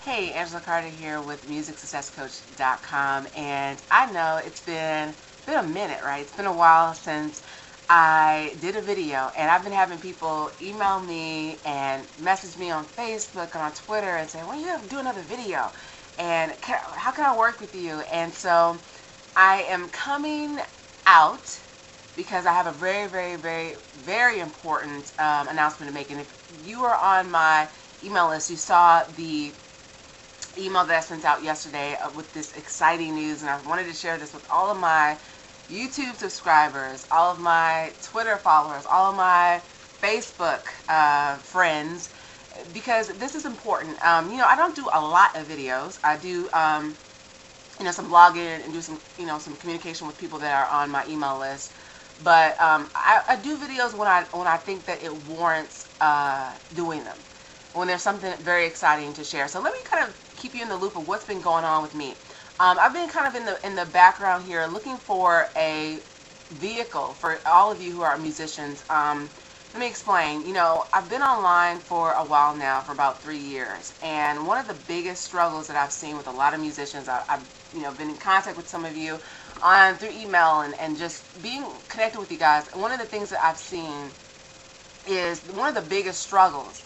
Hey, Angela Carter here with MusicSuccessCoach.com, and I know it's been a minute, right? It's been a while since I did a video, and I've been having people email me and message me on Facebook and on Twitter and say, "When you have to do another video, and how can I work with you?" And so I am coming out because I have a very, very, very, very important announcement to make. And if you are on my email list, you saw the email that I sent out yesterday with this exciting news, and I wanted to share this with all of my YouTube subscribers, all of my Twitter followers, all of my Facebook friends, because this is important. I don't do a lot of videos. I do some blogging and do some communication with people that are on my email list. But I do videos when I think that it warrants doing them, when there's something very exciting to share. So let me kind of keep you in the loop of what's been going on with me. I've been kind of in the background here looking for a vehicle for all of you who are musicians. Let me explain. I've been online for a while now, for about 3 years, and one of the biggest struggles that I've seen with a lot of musicians, I've been in contact with some of you through email and just being connected with you guys. One of the things that I've seen is one of the biggest struggles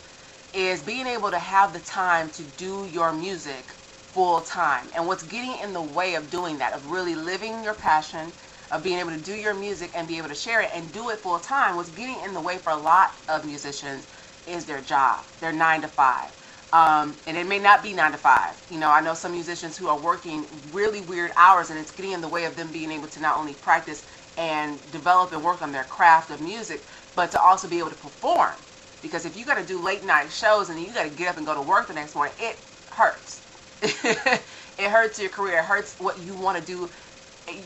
is being able to have the time to do your music full time. And what's getting in the way of doing that, of really living your passion, of being able to do your music and be able to share it and do it full time, what's getting in the way for a lot of musicians is their job, their 9 to 5. And it may not be 9 to 5. I know some musicians who are working really weird hours, and it's getting in the way of them being able to not only practice and develop and work on their craft of music, but to also be able to perform. Because if you got to do late night shows and then you got to get up and go to work the next morning, it hurts. It hurts your career. It hurts what you want to do,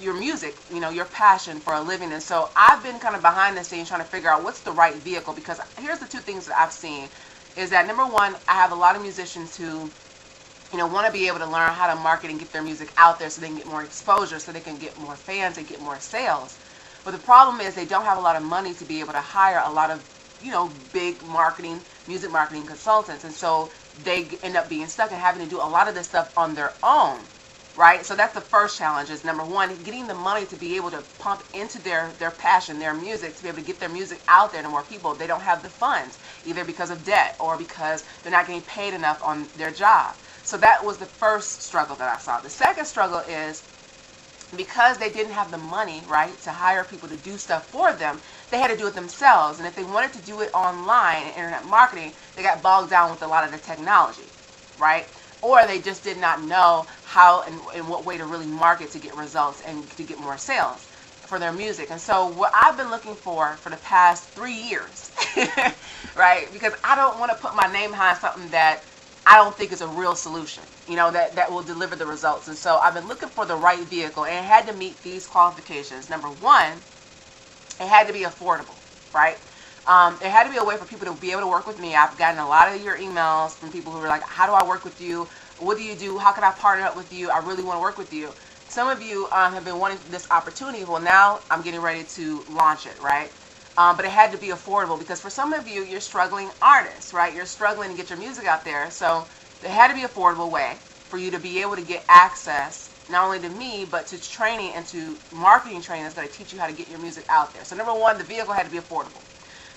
your music, your passion for a living. And so I've been kind of behind the scenes trying to figure out what's the right vehicle, because here's the two things that I've seen is that, number one, I have a lot of musicians who want to be able to learn how to market and get their music out there so they can get more exposure, so they can get more fans and get more sales. But the problem is they don't have a lot of money to be able to hire a lot of big music marketing consultants, and so they end up being stuck and having to do a lot of this stuff on their own, right? So that's the first challenge, is number one, getting the money to be able to pump into their passion, their music, to be able to get their music out there to more people. They don't have the funds, either because of debt or because they're not getting paid enough on their job. So that was the first struggle that I saw. The second struggle is because they didn't have the money, right, to hire people to do stuff for them, they had to do it themselves. And if they wanted to do it online and internet marketing, they got bogged down with a lot of the technology, right? Or they just did not know how and what way to really market to get results and to get more sales for their music. And so what I've been looking for the past 3 years, right, because I don't want to put my name behind something that I don't think is a real solution, that will deliver the results. And so I've been looking for the right vehicle, and it had to meet these qualifications. Number one, it had to be affordable, right? It had to be a way for people to be able to work with me. I've gotten a lot of your emails from people who are like, "How do I work with you? What do you do? How can I partner up with you? I really want to work with you." Some of you have been wanting this opportunity. Well, now I'm getting ready to launch it, right? But it had to be affordable, because for some of you, you're struggling artists, right? You're struggling to get your music out there. So there had to be an affordable way for you to be able to get access, not only to me, but to training and to marketing training that's going to teach you how to get your music out there. So number one, the vehicle had to be affordable.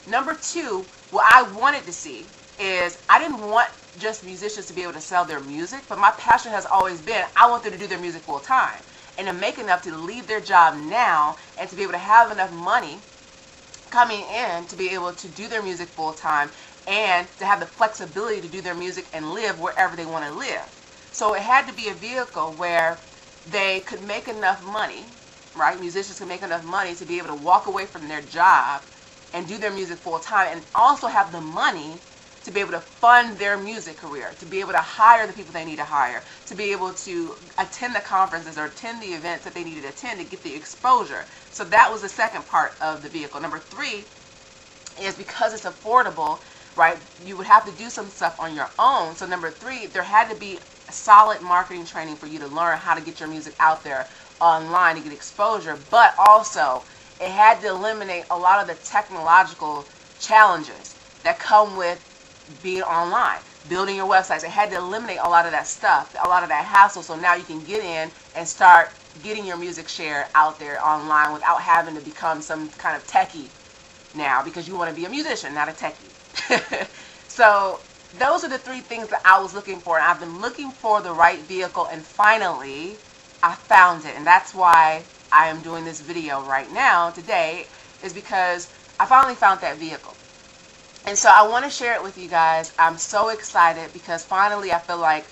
Number two, what I wanted to see is I didn't want just musicians to be able to sell their music, but my passion has always been I want them to do their music full time and to make enough to leave their job now and to be able to have enough money coming in to be able to do their music full time and to have the flexibility to do their music and live wherever they want to live. So it had to be a vehicle where they could make enough money, right? Musicians could make enough money to be able to walk away from their job and do their music full time, and also have the money to be able to fund their music career, to be able to hire the people they need to hire, to be able to attend the conferences or attend the events that they needed to attend to get the exposure. So that was the second part of the vehicle. Number three is because it's affordable, right, you would have to do some stuff on your own. So number three, there had to be solid marketing training for you to learn how to get your music out there online to get exposure, but also it had to eliminate a lot of the technological challenges that come with being online. building your websites. It had to eliminate a lot of that stuff, a lot of that hassle, so now you can get in and start getting your music share out there online without having to become some kind of techie now, because you want to be a musician, not a techie. So those are the three things that I was looking for, and I've been looking for the right vehicle, and finally I found it. And that's why I am doing this video right now today, is because I finally found that vehicle. And so I want to share it with you guys. I'm so excited because finally I feel like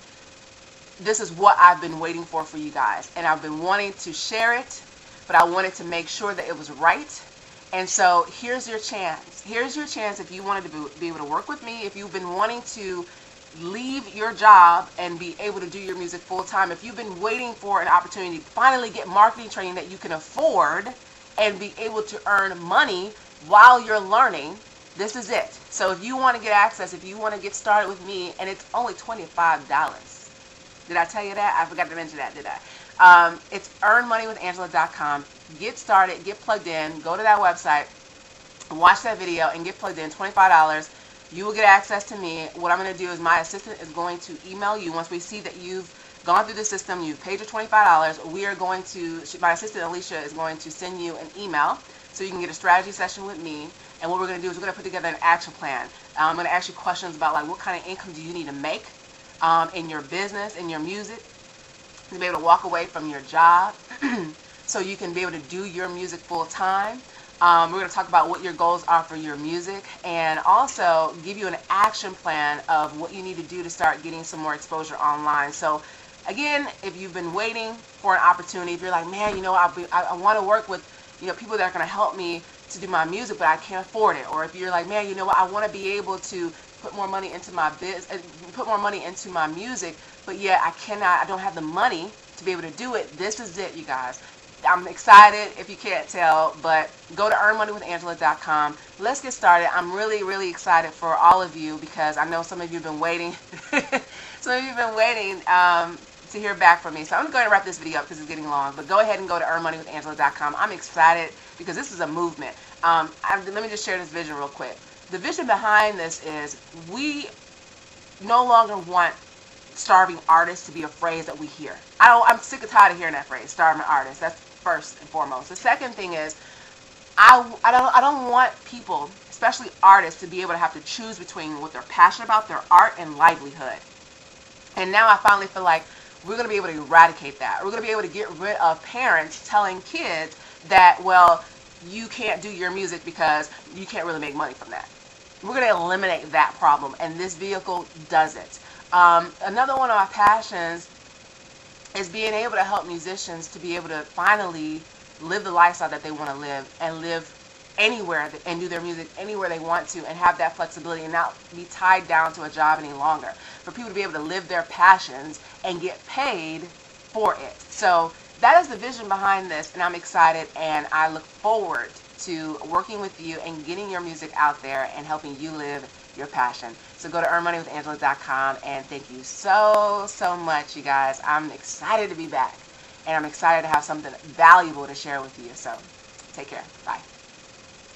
this is what I've been waiting for you guys, and I've been wanting to share it, but I wanted to make sure that it was right. And so here's your chance. Here's your chance if you wanted to be able to work with me, if you've been wanting to leave your job and be able to do your music full time, if you've been waiting for an opportunity to finally get marketing training that you can afford and be able to earn money while you're learning, this is it. So if you want to get access, if you want to get started with me, and it's only $25. Did I tell you that? I forgot to mention that, did I? It's earnmoneywithangela.com. Get started, get plugged in, go to that website, watch that video, and get plugged in. $25. You will get access to me. What I'm going to do is my assistant is going to email you once we see that you've gone through the system, you've paid your $25. We are going to, my assistant Alicia is going to send you an email so you can get a strategy session with me. And what we're going to do is we're going to put together an action plan. I'm going to ask you questions about like what kind of income do you need to make in your business, in your music, to be able to walk away from your job so you can be able to do your music full time. We're going to talk about what your goals are for your music, and also give you an action plan of what you need to do to start getting some more exposure online. So again, if you've been waiting for an opportunity, if you're like, man, you know, I want to work with, you know, people that are going to help me to do my music, but I can't afford it. Or if you're like, man, you know what, I want to be able to put more money into my put more money into my music, but yet I don't have the money to be able to do it. This is it, you guys. I'm excited if you can't tell, but go to earnmoneywithangela.com. Let's get started. I'm really, really excited for all of you because I know some of you have been waiting. Some of you have been waiting to hear back from me. So I'm going to go ahead and wrap this video up because it's getting long, but go ahead and go to earnmoneywithangela.com. I'm excited because this is a movement. Let me just share this vision real quick. The vision behind this is we no longer want starving artists to be a phrase that we hear. I'm sick and tired of hearing that phrase, starving artists. That's first and foremost. The second thing is I don't want people, especially artists, to be able to have to choose between what they're passionate about, their art, and livelihood. And now I finally feel like we're going to be able to eradicate that. We're going to be able to get rid of parents telling kids that, well, you can't do your music because you can't really make money from that. We're going to eliminate that problem, and this vehicle does it. Another one of my passions is being able to help musicians to be able to finally live the lifestyle that they want to live, and live anywhere and do their music anywhere they want to, and have that flexibility and not be tied down to a job any longer. For people to be able to live their passions and get paid for it. So that is the vision behind this, and I'm excited, and I look forward to working with you and getting your music out there and helping you live your passion. So go to earnmoneywithangela.com, and thank you so, so much, you guys. I'm excited to be back, and I'm excited to have something valuable to share with you. So take care. Bye.